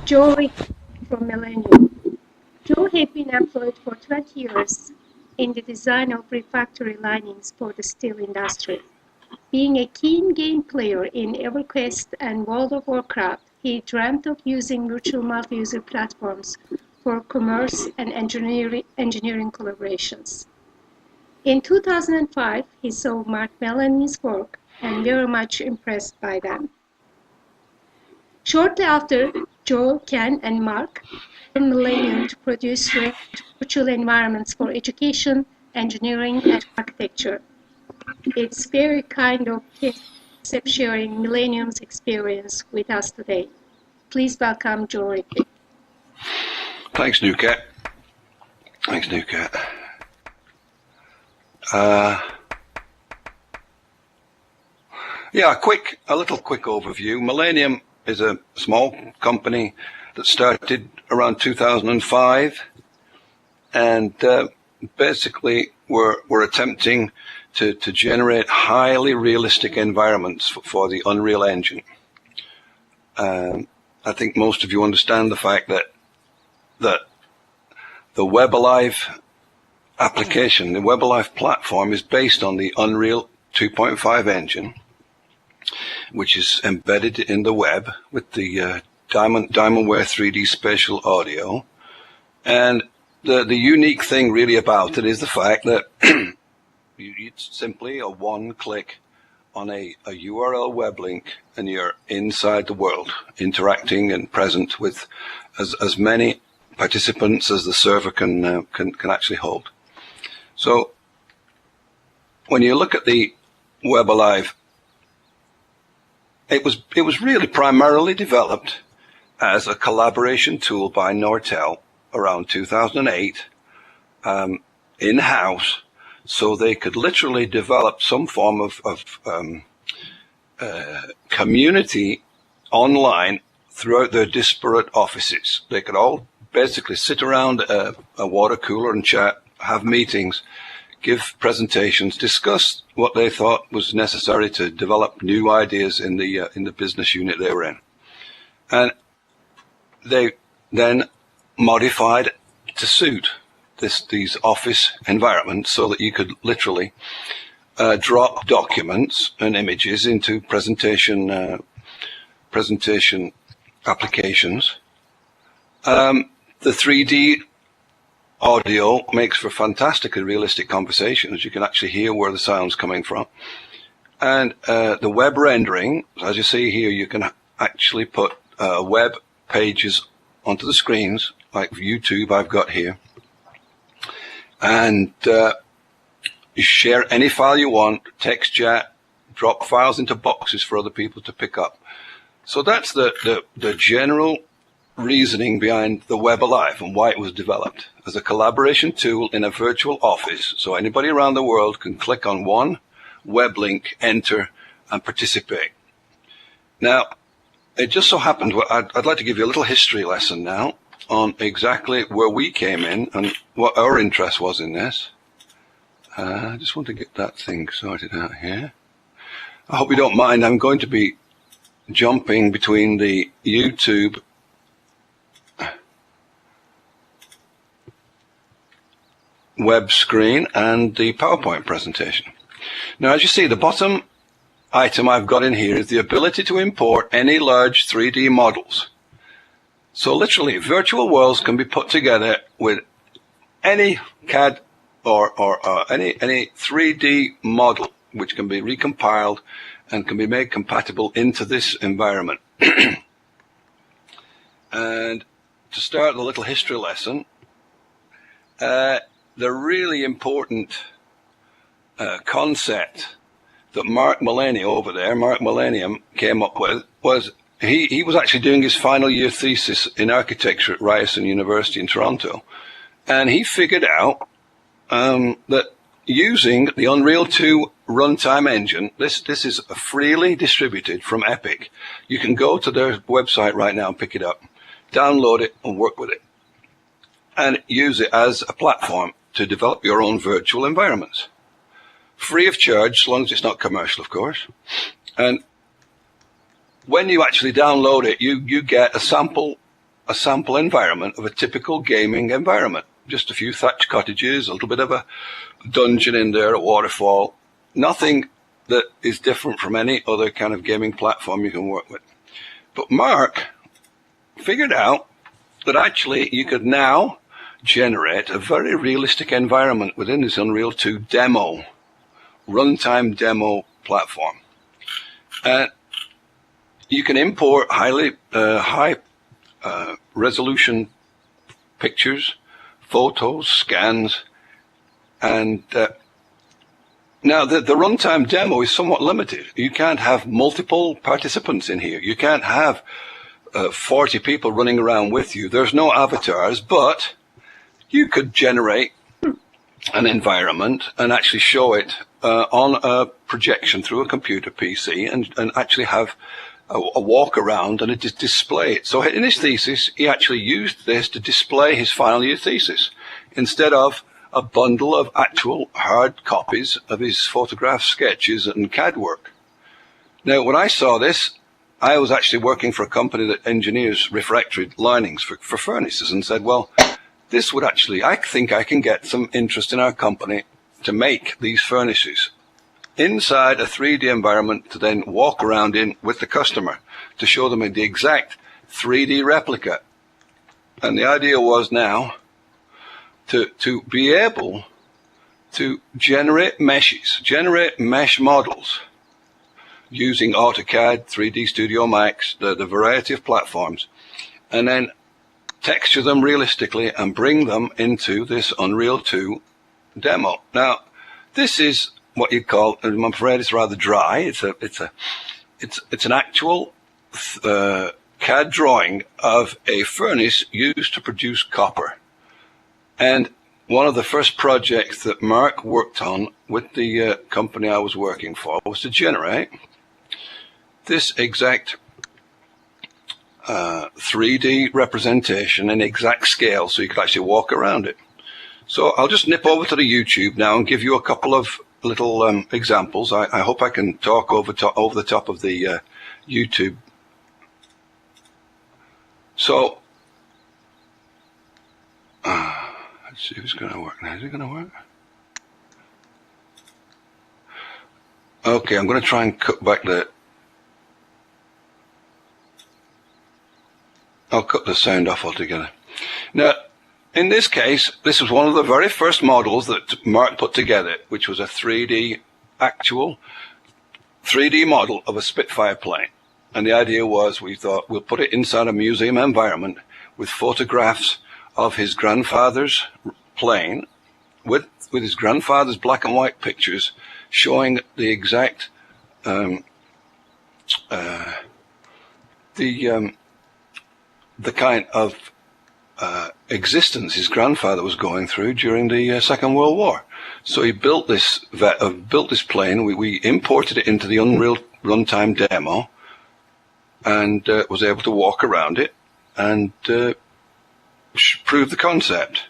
JoeRigby from Millennium. Joe had been employed for 20 years in the design of refractory linings for the steel industry. Being a keen game player in EverQuest and World of Warcraft, he dreamt of using virtual multi-user platforms for commerce and engineering collaborations. In 2005, he saw Mark Mellany's work and very much impressed by them. Shortly after, Joe, Ken, and Mark formed Millennium to produce virtual environments for education, engineering, and architecture. It's very kind of Kip sharing Millennium's experience with us today. Please welcome JoeRigby. Thanks, Nukat. Thanks, Nukat. A little quick overview. Millennium is a small company that started around 2005, and basically we're attempting to generate highly realistic environments for the Unreal Engine. I think most of you understand the fact that the Web Alive application, the Web Alive platform, is based on the Unreal 2.5 engine, which is embedded in the web with the Diamondware 3D spatial audio. And the unique thing really about it is the fact that it's simply a one-click on a URL web link, and you're inside the world, interacting and present with as many participants as the server can actually hold. So when you look at the Web Alive, it was really primarily developed as a collaboration tool by Nortel around 2008, in-house, so they could literally develop some form of community online throughout their disparate offices. They could all basically sit around a water cooler and chat, have meetings, give presentations, discuss what they thought was necessary to develop new ideas in the business unit they were in. And they then modified to suit these office environments so that you could literally drop documents and images into presentation applications. The 3D audio makes for fantastically realistic conversations. You can actually hear where the sound's coming from. And the web rendering, as you see here, you can actually put web pages onto the screens, like YouTube I've got here. And you share any file you want, text chat, drop files into boxes for other people to pick up. So that's the general reasoning behind the Web Alive and why it was developed as a collaboration tool in a virtual office, so anybody around the world can click on one web link, enter, and participate. Now, it just so happened, I'd like to give you a little history lesson now on exactly where we came in and what our interest was in this. I just want to get that thing sorted out here. I hope you don't mind. I'm going to be jumping between the YouTube web screen and the PowerPoint presentation. Now, as you see, the bottom item I've got in here is the ability to import any large 3D models. So literally, virtual worlds can be put together with any CAD or any 3D model, which can be recompiled and can be made compatible into this environment. And to start the little history lesson, the really important concept that Mark Millennium came up with was he was actually doing his final year thesis in architecture at Ryerson University in Toronto. And he figured out that using the Unreal 2 runtime engine, this is freely distributed from Epic. You can go to their website right now and pick it up, download it and work with it, and use it as a platform to develop your own virtual environments. Free of charge, as long as it's not commercial, of course. And when you actually download it, you get a sample a sample environment of a typical gaming environment. Just a few thatched cottages, a little bit of a dungeon in there, a waterfall. Nothing that is different from any other kind of gaming platform you can work with. But Mark figured out that actually you could now generate a very realistic environment within this Unreal 2 demo, runtime demo platform. And you can import high resolution pictures, photos, scans, and now the runtime demo is somewhat limited. You can't have multiple participants in here. You can't have 40 people running around with you. There's no avatars, but you could generate an environment and actually show it on a projection through a computer PC and actually have a walk around and a display it. So in his thesis, he actually used this to display his final year thesis instead of a bundle of actual hard copies of his photographs, sketches, and CAD work. Now, when I saw this, I was actually working for a company that engineers refractory linings for furnaces and said, well, this would actually, I think I can get some interest in our company to make these furnaces inside a 3D environment to then walk around in with the customer to show them the exact 3D replica. And the idea was now to be able to generate meshes, generate mesh models using AutoCAD, 3D Studio Max, the variety of platforms, and then texture them realistically and bring them into this Unreal 2 demo. Now, this is what you call, I'm afraid it's rather dry. It's an actual CAD drawing of a furnace used to produce copper. And one of the first projects that Mark worked on with the company I was working for was to generate this exact 3D representation in exact scale so you could actually walk around it. So I'll just nip over to the YouTube now and give you a couple of little examples. I hope I can talk over the top of the YouTube. So let's see if it's going to work now. Is it going to work? Okay, I'm going to try and cut back I'll cut the sound off altogether. Now, in this case, this was one of the very first models that Mark put together, which was a 3D model of a Spitfire plane. And the idea was, we thought, we'll put it inside a museum environment with photographs of his grandfather's plane, with his grandfather's black and white pictures showing the exact the kind of existence his grandfather was going through during the Second World War. So he built this plane. We imported it into the Unreal runtime demo and was able to walk around it and prove the concept.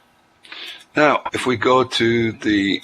Now, if we go to the